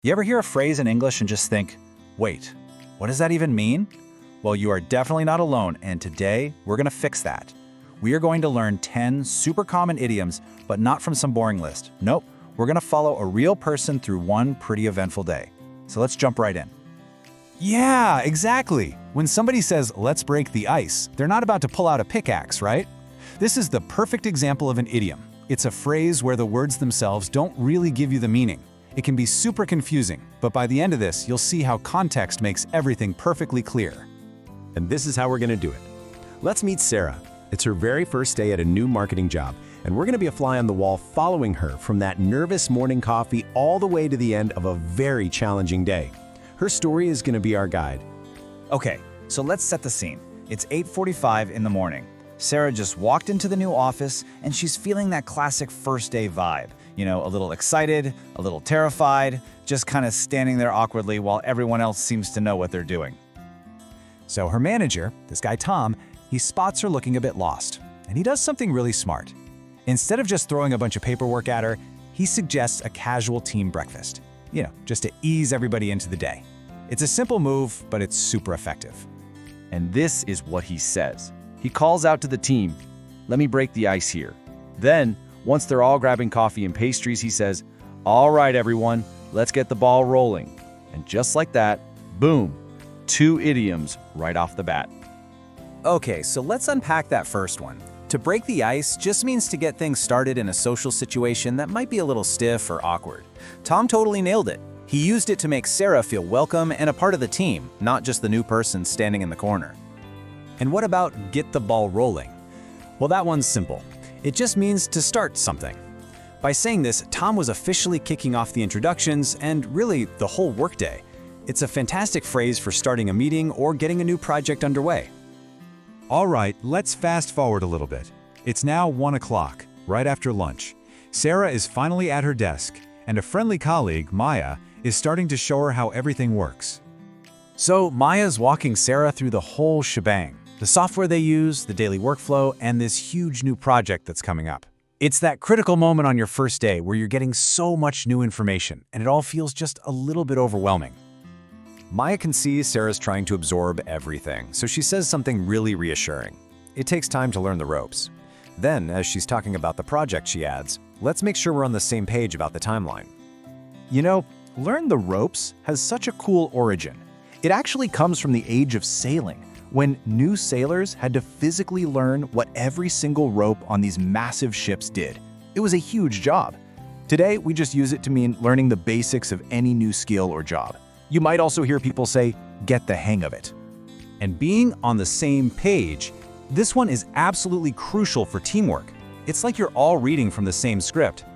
You ever hear a phrase in English and just think, wait, what does that even mean? Well, you are definitely not alone, and today we're going to fix that. We are going to learn 10 super common idioms, but not from some boring list. Nope, we're going to follow a real person through one pretty eventful day. So let's jump right in. Yeah, exactly. When somebody says, let's break the ice, they're not about to pull out a pickaxe, right? This is the perfect example of an idiom. It's a phrase where the words themselves don't really give you the meaning. It can be super confusing, but by the end of this, you'll see how context makes everything perfectly clear. And this is how we're going to do it. Let's meet Sarah. It's her very first day at a new marketing job, and we're going to be a fly on the wall following her from that nervous morning coffee all the way to the end of a very challenging day. Her story is going to be our guide. Okay, so let's set the scene. It's 8:45 in the morning. Sarah just walked into the new office, and she's feeling that classic first day vibe. You know, a little excited, a little terrified, just kind of standing there awkwardly while everyone else seems to know what they're doing. So her manager, this guy Tom, he spots her looking a bit lost, and he does something really smart. Instead of just throwing a bunch of paperwork at her, he suggests a casual team breakfast. You know, just to ease everybody into the day. It's a simple move, but it's super effective. And this is what he says. He calls out to the team, "Let me break the ice here." Then, once they're all grabbing coffee and pastries, he says, "All right, everyone, let's get the ball rolling." And just like that, boom, 2 idioms right off the bat. Okay, so let's unpack that first one. To break the ice just means to get things started in a social situation that might be a little stiff or awkward. Tom totally nailed it. He used it to make Sarah feel welcome and a part of the team, not just the new person standing in the corner. And what about get the ball rolling? Well, that one's simple. It just means to start something. By saying this, Tom was officially kicking off the introductions and really the whole workday. It's a fantastic phrase for starting a meeting or getting a new project underway. All right, let's fast forward a little bit. It's now 1 o'clock, right after lunch. Sarah is finally at her desk, and a friendly colleague, Maya, is starting to show her how everything works. So Maya's walking Sarah through the whole shebang. The software they use, the daily workflow, and this huge new project that's coming up. It's that critical moment on your first day where you're getting so much new information, and it all feels just a little bit overwhelming. Maya can see Sarah's trying to absorb everything, so she says something really reassuring. It takes time to learn the ropes. Then, as she's talking about the project, she adds, "Let's make sure we're on the same page about the timeline." You know, learn the ropes has such a cool origin. It actually comes from the age of sailing, when new sailors had to physically learn what every single rope on these massive ships did. It was a huge job. Today, we just use it to mean learning the basics of any new skill or job. You might also hear people say, get the hang of it. And being on the same page, this one is absolutely crucial for teamwork. It's like you're all reading from the same script.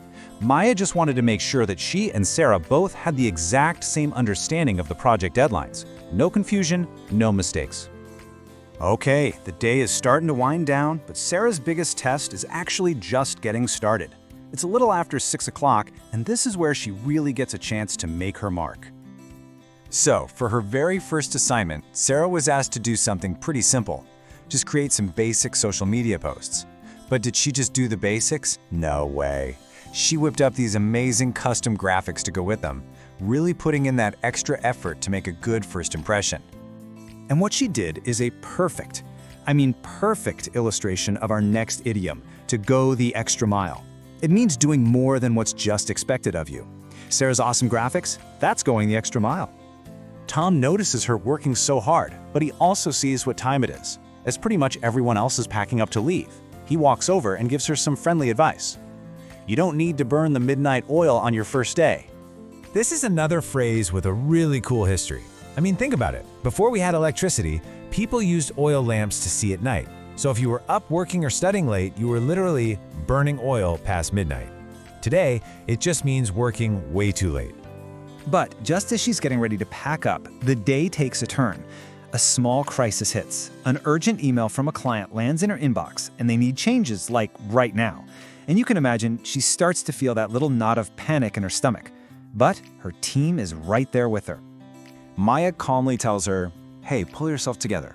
Maya just wanted to make sure that she and Sarah both had the exact same understanding of the project deadlines. No confusion, no mistakes. Okay, the day is starting to wind down, but Sarah's biggest test is actually just getting started. It's a little after 6 o'clock, and this is where she really gets a chance to make her mark. So, for her very first assignment, Sarah was asked to do something pretty simple. Just create some basic social media posts. But did she just do the basics? No way. She whipped up these amazing custom graphics to go with them, really putting in that extra effort to make a good first impression. And what she did is a perfect illustration of our next idiom, to go the extra mile. It means doing more than what's just expected of you. Sarah's awesome graphics, that's going the extra mile. Tom notices her working so hard, but he also sees what time it is, as pretty much everyone else is packing up to leave. He walks over and gives her some friendly advice. You don't need to burn the midnight oil on your first day. This is another phrase with a really cool history. I mean, think about it. Before we had electricity, people used oil lamps to see at night. So if you were up working or studying late, you were literally burning oil past midnight. Today, it just means working way too late. But just as she's getting ready to pack up, the day takes a turn. A small crisis hits. An urgent email from a client lands in her inbox, and they need changes like right now. And you can imagine she starts to feel that little knot of panic in her stomach. But her team is right there with her. Maya calmly tells her, "Hey, pull yourself together."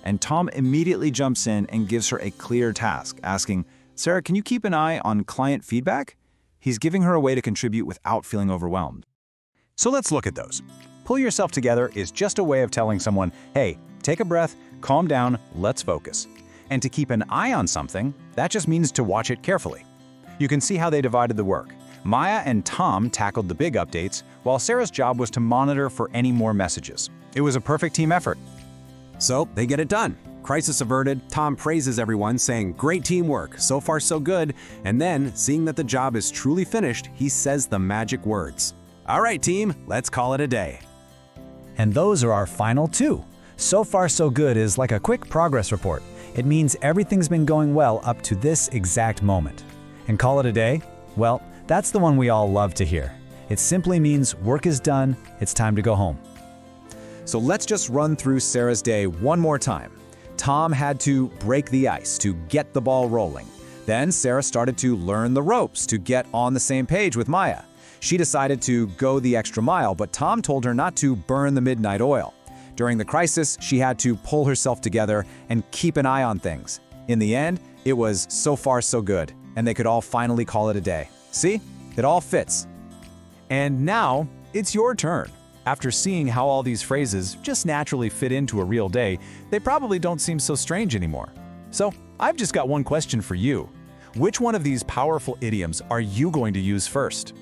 And Tom immediately jumps in and gives her a clear task, asking, "Sarah, can you keep an eye on client feedback?" He's giving her a way to contribute without feeling overwhelmed. So let's look at those. Pull yourself together is just a way of telling someone, hey, take a breath, calm down, let's focus. And to keep an eye on something, that just means to watch it carefully. You can see how they divided the work. Maya and Tom tackled the big updates, while Sarah's job was to monitor for any more messages. It was a perfect team effort. So they get it done. Crisis averted, Tom praises everyone, saying, "Great teamwork, so far so good." And then, seeing that the job is truly finished, he says the magic words. "All right, team, let's call it a day." And those are our final two. So far so good is like a quick progress report. It means everything's been going well up to this exact moment. And call it a day? Well, that's the one we all love to hear. It simply means work is done, it's time to go home. So let's just run through Sarah's day one more time. Tom had to break the ice to get the ball rolling. Then Sarah started to learn the ropes to get on the same page with Maya. She decided to go the extra mile, but Tom told her not to burn the midnight oil. During the crisis, she had to pull herself together and keep an eye on things. In the end, it was so far so good, and they could all finally call it a day. See? It all fits. And now, it's your turn. After seeing how all these phrases just naturally fit into a real day, they probably don't seem so strange anymore. So, I've just got one question for you. Which one of these powerful idioms are you going to use first?